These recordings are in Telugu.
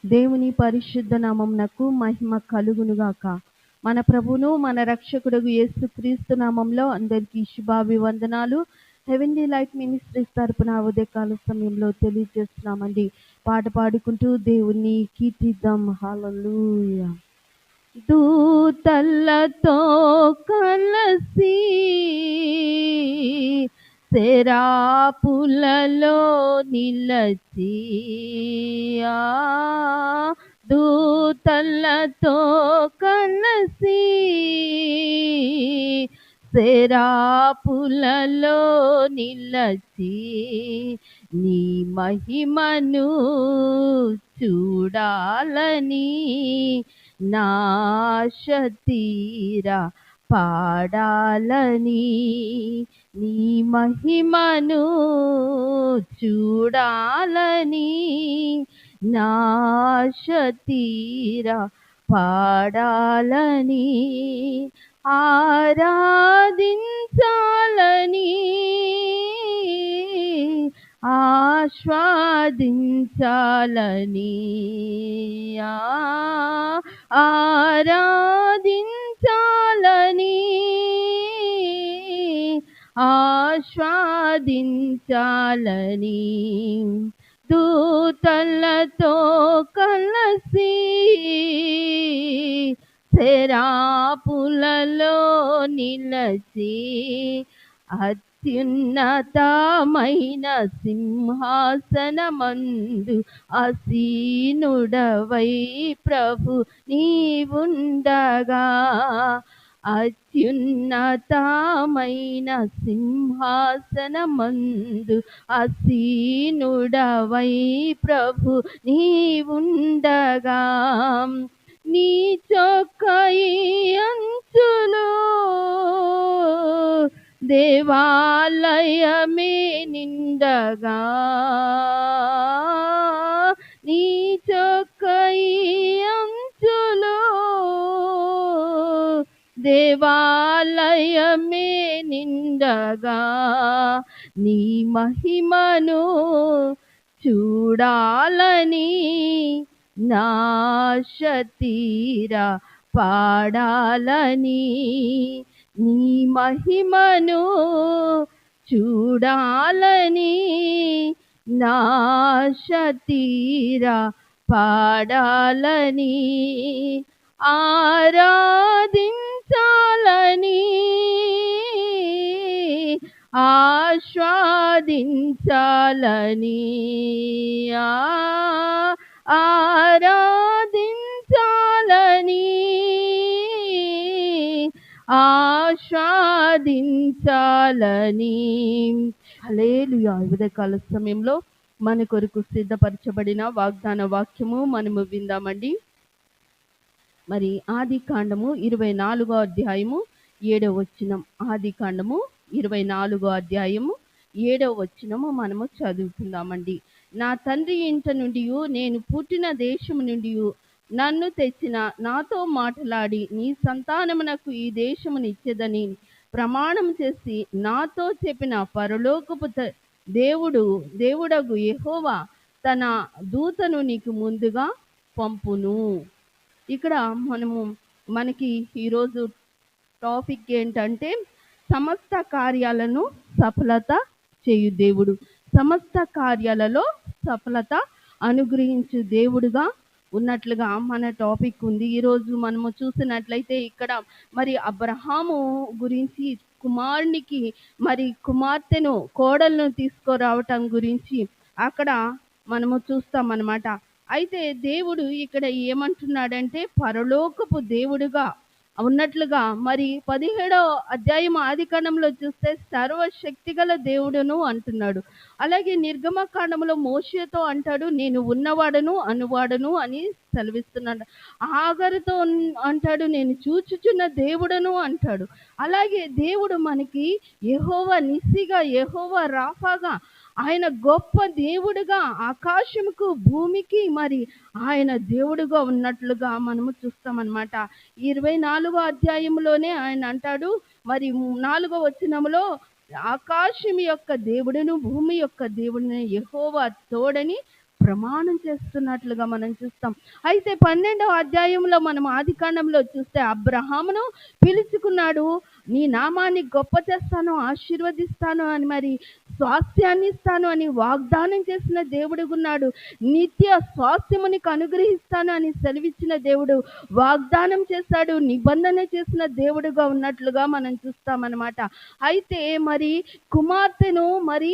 దేవుని పరిశుద్ధ నామమునకు మహిమ కలుగునుగాక. మన ప్రభువును మన రక్షకుడగు యేసుక్రీస్తు నామంలో అందరికీ శుభాభివందనాలు. హెవెన్లీ లైట్ మినిస్ట్రీస్ తరపున ఉదయకాల సమయంలో తెలియజేస్తున్నామండి. పాట పాడుకుంటూ దేవుణ్ణి కీర్తిద్దాం. హల్లెలూయా. దూతలతో కలసి శరాపులలో నిలచి దూతలతో కలసి శరాపులలో నిలచి నీ మహిమను చూడాలని నాశతీరా పాడాలని నీ మహిమను చూడాలని నాశతీరా పాడాలని ఆరాధించాలని ఆస్వాదించాలని ఆరాధించాలని ఆస్వాదించాలని దూతలతో కలసి శరాపులలో నిలచి అత్యున్నతమైన సింహాసనమందు ఆసీనుడవై ప్రభు నీవుండగా అత్యున్నతమైన సింహాసనమందు ఆసీనుడవై ప్రభు నీవుండగా నీ చొక్కయి అంచులో దేవాలయమే నిండగా నీ చొక్కయి అంచులో దేవాలయమే నిండగా నీ మహిమను చూడాలని నాశతీరా పాడాలని నీ మహిమను చూడాలని నాశతీరా పాడాలని ఆరాధించాలని ఆస్వాదించాలని ఆరాధించాలని ఆస్వాదించాలని. హల్లెలూయా. ఉదయకాల సమయంలో మన కొరకు సిద్ధపరచబడిన వాగ్దాన వాక్యము మనము విందామండి. మరి ఆది కాండము 24వ అధ్యాయము 7వ వచనం. ఆది కాండము 24వ అధ్యాయము 7వ వచనము మనము చదువుకుందామండి. నా తండ్రి ఇంట నుండి నేను పుట్టిన దేశము నుండి నన్ను తెచ్చిన నాతో మాట్లాడి నీ సంతానమునకు ఈ దేశమునిచ్చేదని ప్రమాణం చేసి నాతో చెప్పిన పరలోకపు దేవుడగు యెహోవా తన దూతను నీకు ముందుగా పంపును. ఇక్కడ మనకి ఈరోజు టాపిక్ ఏంటంటే సమస్త కార్యాలను సఫలత చేయు దేవుడు. సమస్త కార్యాలలో సఫలత అనుగ్రహించు దేవుడుగా ఉన్నట్లుగా మన టాపిక్ ఉంది. ఈరోజు మనము చూసినట్లయితే ఇక్కడ మరి అబ్రహాము గురించి కుమారునికి మరి కుమార్తెను కోడలను తీసుకురావటం గురించి అక్కడ మనము చూస్తామన్నమాట. అయితే దేవుడు ఇక్కడ ఏమంటున్నాడంటే పరలోకపు దేవుడుగా ఉన్నట్లుగా మరి 17వ అధ్యాయం ఆదికాండంలో చూస్తే సర్వశక్తిగల దేవుడును అంటున్నాడు. అలాగే నిర్గమకాండంలో మోషేతో అంటాడు నేను ఉన్నవాడను అనువాడను అని సెలవిస్తున్నాడు. ఆగరుతో అంటాడు నేను చూచుచున్న దేవుడను అంటాడు. అలాగే దేవుడు మనకి యెహోవా నిస్సిగా యెహోవా రాఫాగా ఆయన గొప్ప దేవుడుగా ఆకాశముకు భూమికి మరి ఆయన దేవుడుగా ఉన్నట్లుగా మనము చూస్తామన్నమాట. 24వ అధ్యాయంలోనే ఆయన అంటాడు మరి 4వ వచనంలో ఆకాశం యొక్క దేవుడును భూమి యొక్క దేవుడిని యెహోవా తోడని ప్రమాణం చేస్తున్నట్లుగా మనం చూస్తాం. అయితే 12వ అధ్యాయంలో మనం ఆదికాండంలో చూస్తే అబ్రహామును పిలుచుకున్నాడు. నీ నామాన్ని గొప్ప చేస్తాను, ఆశీర్వదిస్తాను అని, మరి స్వాస్థ్యాన్ని ఇస్తాను అని వాగ్దానం చేసిన దేవుడుగున్నాడు. నిత్య స్వాస్థ్యము నీకు అనుగ్రహిస్తాను అని సెలవిచ్చిన దేవుడు, వాగ్దానం చేశాడు, నిబంధన చేసిన దేవుడుగా ఉన్నట్లుగా మనం చూస్తామన్నమాట. అయితే మరి కుమార్తెను మరి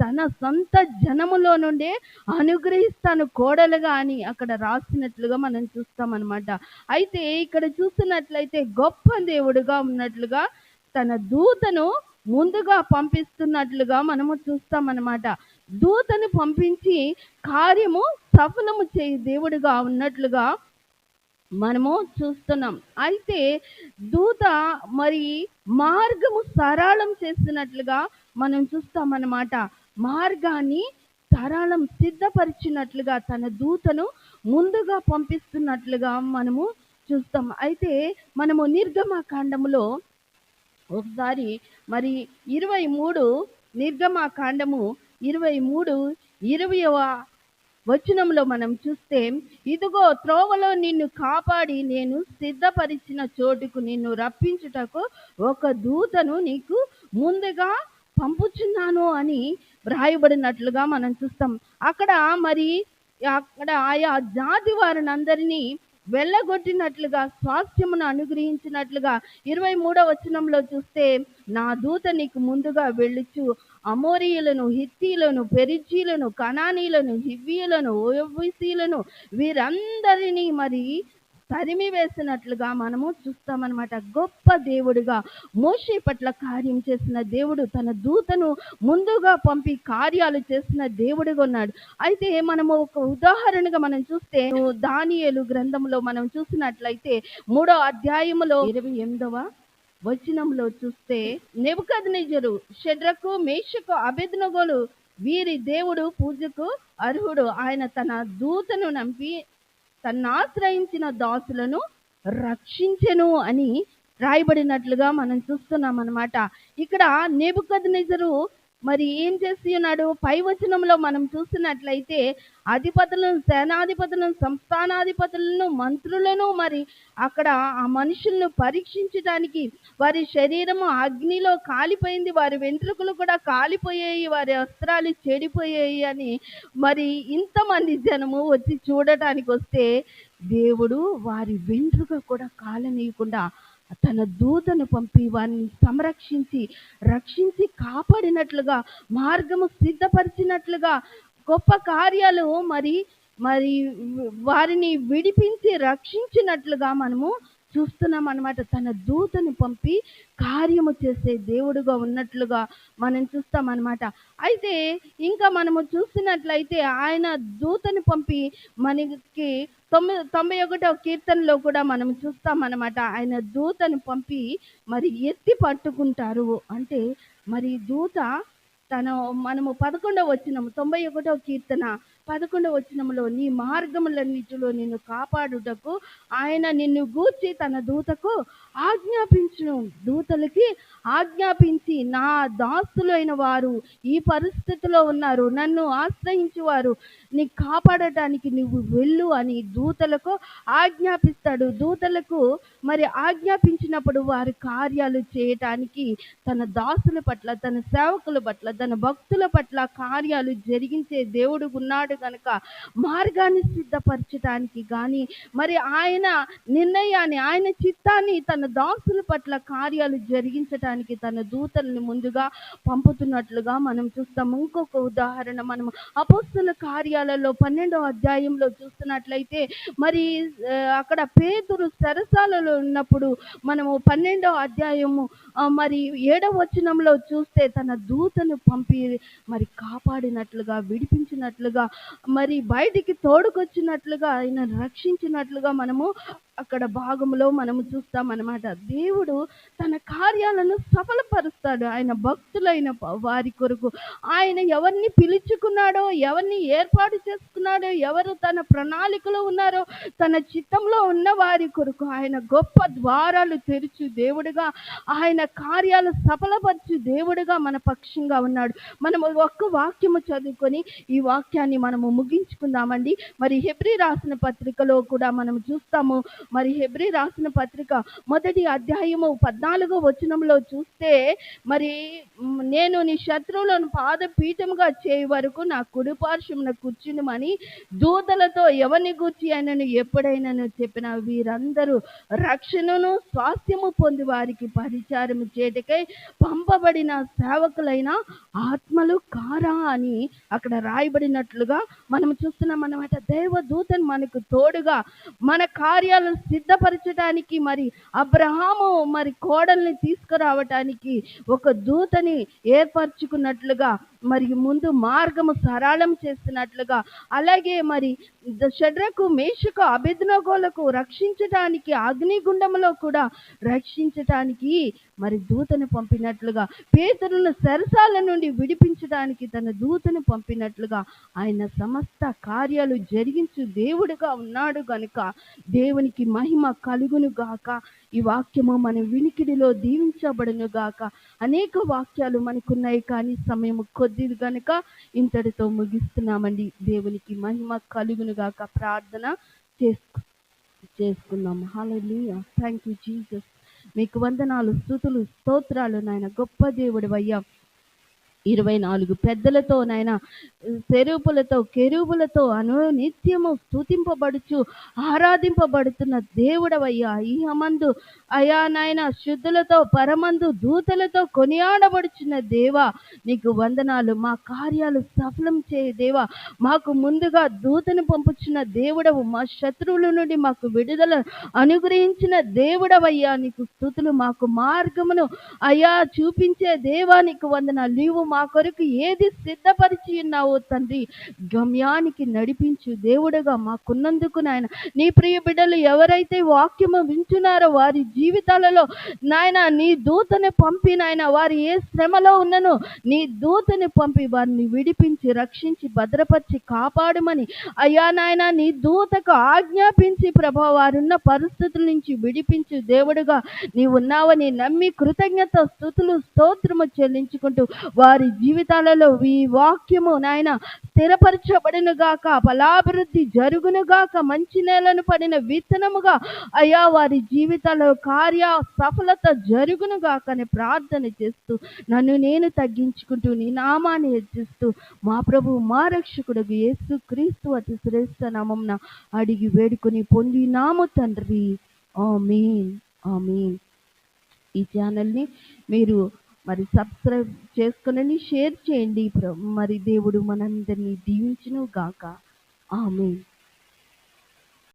తన సొంత జనములో నుండే అనుగ్రహిస్తాను కోడలుగా అని అక్కడ రాసినట్లుగా మనం చూస్తామన్నమాట. అయితే ఇక్కడ చూస్తున్నట్లయితే గొప్ప దేవుడుగా ఉన్నట్లుగా తన దూతను ముందుగా పంపిస్తున్నట్లుగా మనము చూస్తామన్నమాట. దూతను పంపించి కార్యము సఫలము చేయి దేవుడుగా ఉన్నట్లుగా మనము చూస్తున్నాం. అయితే దూత మరి మార్గము సరళం చేస్తున్నట్లుగా మనం చూస్తామన్నమాట. మార్గాన్ని సరళం సిద్ధపరిచినట్లుగా తన దూతను ముందుగా పంపిస్తున్నట్లుగా మనము చూస్తాం. అయితే మనము నిర్గమకాండములో ఒకసారి మరి 23 నిర్గమకాండము 23 20వ వచనంలో మనం చూస్తే, ఇదిగో త్రోవలో నిన్ను కాపాడి నేను సిద్ధపరిచిన చోటుకు నిన్ను రప్పించుటకు ఒక దూతను నీకు ముందుగా పంపుచున్నాను అని వ్రాయబడినట్లుగా మనం చూస్తాం. అక్కడ ఆయా జాతి వారిని అందరినీ వెళ్ళగొట్టినట్లుగా, స్వాస్థ్యమును అనుగ్రహించినట్లుగా 23వ వచనంలో చూస్తే, నా దూత నీకు ముందుగా వెళ్ళుచు అమోరీయులను, హిత్తీలను, పెరిజీలను, కనానీయులను, హివ్వీయులను, ఓయబూసీయులను వీరందరినీ మరి తరిమి వేసినట్లుగా మనము చూస్తామన్నమాట. గొప్ప దేవుడుగా మోషే పట్ల కార్యం చేసిన దేవుడు, తన దూతను ముందుగా పంపి కార్యాలు చేసిన దేవుడుగా ఉన్నాడు. అయితే మనము ఒక ఉదాహరణగా మనం చూస్తే, దానియేలు గ్రంథంలో మనం చూసినట్లయితే 3వ అధ్యాయములో 28వ వచనంలో చూస్తే, నెబుకద్నెజరు షడ్రకు, మేషకు, అబేద్నెగోలు వీరి దేవుడు పూజకు అర్హుడు, ఆయన తన దూతను నంపి తన్ను ఆశ్రయించిన దాసులను రక్షించెను అని రాయబడినట్లుగా మనం చూస్తున్నాం అన్నమాట. ఇక్కడ నెబుకద్నెజరు మరి ఏం చేసి ఉన్నాడు? పై వచనంలో మనం చూసినట్లయితే అధిపతులను, సేనాధిపతులను, సంస్థానాధిపతులను, మంత్రులను మరి అక్కడ ఆ మనుషులను పరీక్షించడానికి, వారి శరీరము అగ్నిలో కాలిపోయింది, వారి వెంట్రుకలు కూడా కాలిపోయాయి, వారి వస్త్రాలు చెడిపోయాయి అని మరి ఇంతమంది జనము వచ్చి చూడటానికి వస్తే, దేవుడు వారి వెంట్రుక కూడా కాలనీయకుండా తన దూతను పంపి వారిని రక్షించి కాపాడినట్లుగా, మార్గము సిద్ధపరిచినట్లుగా, గొప్ప కార్యాలు మరి మరి వారిని విడిపించి రక్షించినట్లుగా మనము చూస్తున్నాం అన్నమాట. తన దూతను పంపి కార్యము చేసే దేవుడుగా ఉన్నట్లుగా మనం చూస్తామన్నమాట. అయితే ఇంకా మనము చూసినట్లయితే ఆయన దూతను పంపి మనకి 91వ కీర్తనలో కూడా మనం చూస్తామన్నమాట. ఆయన దూతను పంపి మరి ఎత్తి పట్టుకుంటారు అంటే, మరి దూత మనము 11వ వచనం 91వ కీర్తన 11వ వచనంలో, నీ మార్గములన్నిటిలో నిన్ను కాపాడుటకు ఆయన నిన్ను గూర్చి తన దూతకు ఆజ్ఞాపించును, దూతలకి ఆజ్ఞాపించి, నా దాసులైన వారు ఈ పరిస్థితిలో ఉన్నారు, నన్ను ఆశ్రయించువారు నీ కాపాడటానికి నువ్వు వెళ్ళు అని దూతలకు ఆజ్ఞాపిస్తాడు. దూతలకు మరి ఆజ్ఞాపించినప్పుడు వారి కార్యాలు చేయటానికి తన దాసుల పట్ల, తన సేవకుల పట్ల, తన భక్తుల పట్ల కార్యాలు జరిగించే దేవుడు ఉన్నాడు కనుక, మార్గాన్ని సిద్ధపరచడానికి కానీ మరి ఆయన నిర్ణయాన్ని, ఆయన చిత్తాన్ని తన దాసుల పట్ల కార్యాలు జరిగించడానికి తన దూతల్ని ముందుగా పంపుతున్నట్లుగా మనం చూస్తాము. ఇంకొక ఉదాహరణ మనం అపోస్తలుల కార్యాలలో 12వ అధ్యాయంలో చూస్తున్నట్లయితే, మరి అక్కడ పేతురు చెరసాలలో ఉన్నప్పుడు మనము 12వ అధ్యాయము మరి 7వ వచనంలో చూస్తే, తన దూతను పంపి మరి కాపాడినట్లుగా, విడిపించినట్లుగా, మరి బయటికి తోడుకొచ్చినట్లుగా, ఆయన రక్షించినట్లుగా మనము అక్కడ భాగంలో మనము చూస్తామన్నమాట. దేవుడు తన కార్యాలను సఫలపరుస్తాడు. ఆయన భక్తులైన వారి కొరకు ఆయన ఎవరిని పిలుచుకున్నాడో, ఎవరిని ఏర్పాటు చేసుకున్నాడో, ఎవరు తన ప్రణాళికలో ఉన్నారో, తన చిత్తంలో ఉన్న వారి కొరకు ఆయన గొప్ప ద్వారాలు తెరుచు దేవుడుగా, ఆయన కార్యాలు సఫలపరచు దేవుడుగా మన పక్షంగా ఉన్నాడు. మనము ఒక్క వాక్యము చదువుకొని ఈ వాక్యాన్ని మనము ముగించుకుందామండి. మరి హెబ్రీ రాసిన పత్రికలో కూడా మనం చూస్తాము. మరి హెబ్రీ రాసిన పత్రిక 1వ అధ్యాయము 14వ వచనంలో చూస్తే, మరి నేను నీ శత్రువులను పాదపీఠముగా చేయ వరకు నా కుడిపార్శ్వమున కూర్చునుమని దూతలతో ఎవరిని గూర్చి ఆయనను ఎప్పుడైనాను చెప్పిన వీరందరూ రక్షణను స్వాస్థ్యము పొంది వారికి పరిచారము చేయటకై పంపబడిన సేవకులైన ఆత్మలు కారా అని అక్కడ రాయబడినట్లుగా మనం చూస్తున్నాం అన్నమాట. దేవదూతను మనకు తోడుగా మన కార్యాలను సిద్ధపరచడానికి, మరి అబ్రహాము మరి కోడల్ని తీసుకురావటానికి ఒక దూతని ఏర్పరచుకున్నట్లుగా, మరి ముందు మార్గము సరళం చేస్తున్నట్లుగా, అలాగే మరి షడ్రకు మేషకు అబేద్నెగోలకు రక్షించటానికి అగ్నిగుండంలో కూడా రక్షించటానికి మరి దూతను పంపినట్లుగా, పేతురును చెరసాల నుండి విడిపించడానికి తన దూతను పంపినట్లుగా ఆయన సమస్త కార్యాలు జరిగించు దేవుడుగా ఉన్నాడు గనుక దేవునికి మహిమ కలుగును గాక. ఈ వాక్యము మన వినికిడిలో దీవించబడును గాక. అనేక వాక్యాలు మనకున్నాయి, కానీ సమయం కొద్దిది గనుక ఇంతటితో ముగిస్తున్నామండి. దేవునికి మహిమ కలుగును గాక. ప్రార్థన చేసుకుందాం. హల్లెలూయా. Thank you Jesus. మీకు వందనాలు, స్తుతులు, స్తోత్రాలు నాయన. గొప్ప దేవుడు అయ్యా. 24 పెద్దలతో నాయన, సెరూపులతో, కెరూబులతో నిత్యము స్తుతింపబడుచు ఆరాధింపబడుతున్న దేవుడవయ్యా. ఇహమందు అయా నాయన శుద్ధులతో, పరమందు దూతలతో కొనియాడబడుచున్న దేవా, నీకు వందనాలు. మా కార్యాలు సఫలం చేయ దేవా, మాకు ముందుగా దూతను పంపుచున్న దేవుడవు, మా శత్రువుల నుండి మాకు విడుదల అనుగ్రహించిన దేవుడవయ్యా, నీకు స్తుతులు. మాకు మార్గమును అయ్యా చూపించే దేవా, నీకు వందనాలు. నీవు మా కొరకు ఏది సిద్ధపరిచి ఉన్నావో తండ్రి, గమ్యానికి నడిపించు దేవుడుగా మాకున్నందుకు నాయన. నీ ప్రియ బిడ్డలు ఎవరైతే వాక్యము వింటున్నారో వారి జీవితాలలో నాయన నీ దూతని పంపి నాయన, వారు ఏ శ్రమలో ఉన్ననో నీ దూతని పంపి వారిని విడిపించి, రక్షించి, భద్రపరిచి కాపాడమని అయ్యా నాయన నీ దూతకు ఆజ్ఞాపించి ప్రభా, వారున్న పరిస్థితుల నుంచి విడిపించు దేవుడుగా నీవు ఉన్నావని నమ్మి కృతజ్ఞత స్తుతులు స్తోత్రము చెల్లించుకుంటూ వారి జీవితాలలో ఈ వాక్యము నాయన స్థిరపరచబడును గాక, ఫలాభివృద్ధి జరుగును గాక, మంచి నేలను పడిన విత్తనముగా అయ్యా వారి జీవితాల్లో కార్య సఫలత జరుగును గాక అని ప్రార్థన చేస్తూ నన్ను నేను తగ్గించుకుంటూ నీ నామాన్ని హెచ్చిస్తూ మా ప్రభు మా రక్షకుడు యేసు క్రీస్తు అతి శ్రేష్ఠ నామమున అడిగి వేడుకొని పొందినాము తండ్రి. ఆమేన్, ఆమేన్. ఈ ఛానల్ని మీరు మరి సబ్స్క్రైబ్ చేసుకుని షేర్ చేయండి. మరి దేవుడు మనందరినీ దీవించును గాక. ఆమేన్.